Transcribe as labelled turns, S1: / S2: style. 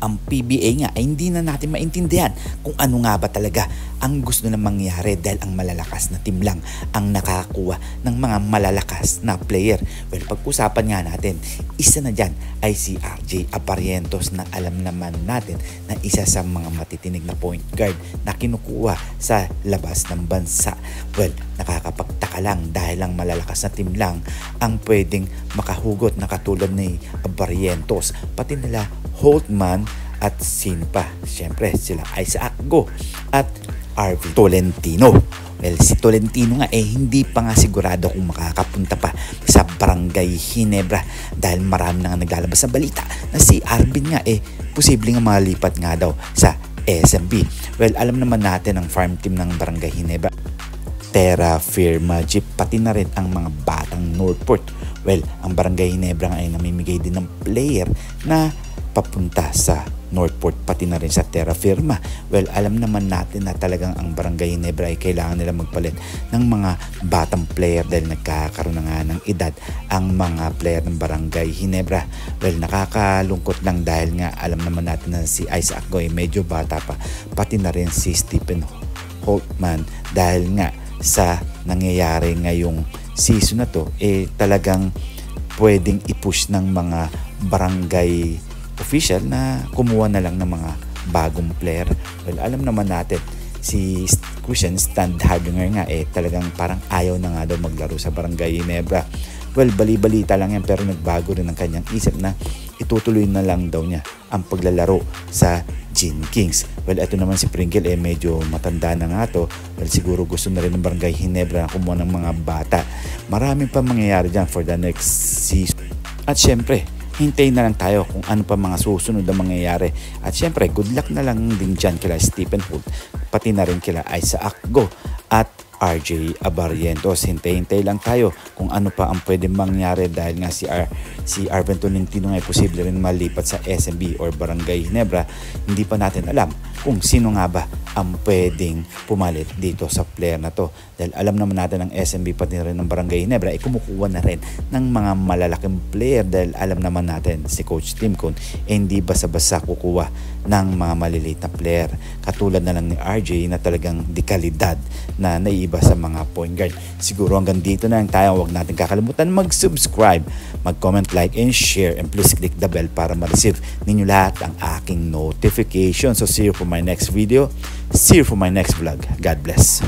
S1: ang PBA nga ay hindi na natin maintindihan kung ano nga ba talaga ang gusto na mangyari dahil ang malalakas na team lang ang nakakakuha ng mga malalakas na player. Well, pag-usapan nga natin, isa na dyan ay si RJ Abarientos na alam naman natin na isa sa mga matitinig na point guard na kinukuha sa labas ng bansa. Well, nakakapagtaka lang dahil ang malalakas na team lang ang pwedeng makahugot na katulad ni Abarientos, pati nila Holtman at sino pa? Siyempre sila Isaac Go at RV Tolentino. Well, si Tolentino nga hindi pa nga sigurado kung makakapunta pa sa Barangay Ginebra dahil marami na nga naglalabas sa balita na si Arvin nga posibleng malipat nga daw sa SMB. Well, alam naman natin ang farm team ng Barangay Ginebra, Terra Firma Jeep, pati na rin ang mga batang Northport. Well, ang Barangay Ginebra nga ay namimigay din ng player na papunta sa Northport, pati na rin sa Terra Firma. Well, alam naman natin na talagang ang Barangay Ginebra ay kailangan nila magpalit ng mga batang player dahil nagkakaroon na nga ng edad ang mga player ng Barangay Ginebra. Well, nakakalungkot lang dahil nga alam naman natin na si Isaac Go ay medyo bata pa, pati na rin si Stephen Holtman dahil nga sa nangyayari ngayong season na to talagang pwedeng i-push ng mga barangay official na kumuha na lang ng mga bagong player. Well, alam naman natin si Christian Standhardinger nga talagang parang ayaw na nga daw maglaro sa Barangay Ginebra. Well, bali-balita lang yan pero nagbago rin ang kanyang isip na itutuloy na lang daw niya ang paglalaro sa Gin Kings. Well, ito naman si Pringle medyo matanda na nga to. Well, siguro gusto na rin ng Barangay Ginebra na kumuha ng mga bata. Marami pa mangyayari dyan for the next season. At syempre, hintayin na lang tayo kung ano pa mga susunod na mangyayari. At syempre, good luck na lang din dyan kila Stephen Hood, pati na rin kila Isaac Go at RJ Abarientos. Hintay-hintay lang tayo kung ano pa ang pwedeng mangyari dahil nga si Arvin Tolentino nga ay posible rin malipat sa SMB or Barangay Ginebra. Hindi pa natin alam kung sino nga ba ang pwedeng pumalit dito sa player na to. Dahil alam naman natin ng SMB pati rin ng Barangay Ginebra kumukuha na rin ng mga malalaking player dahil alam naman natin si Coach Tim Cone hindi basa-basa kukuha ng mga maliliit na player. Katulad na lang ni RJ na talagang dekalidad na naiiba sa mga point guard. Siguro hanggang dito na lang tayo. Huwag natin kakalimutan mag-subscribe, mag-comment, like, and share. And please click the bell para ma-receive ninyo lahat ang aking notification. So see you for my next video. See you for my next vlog. God bless.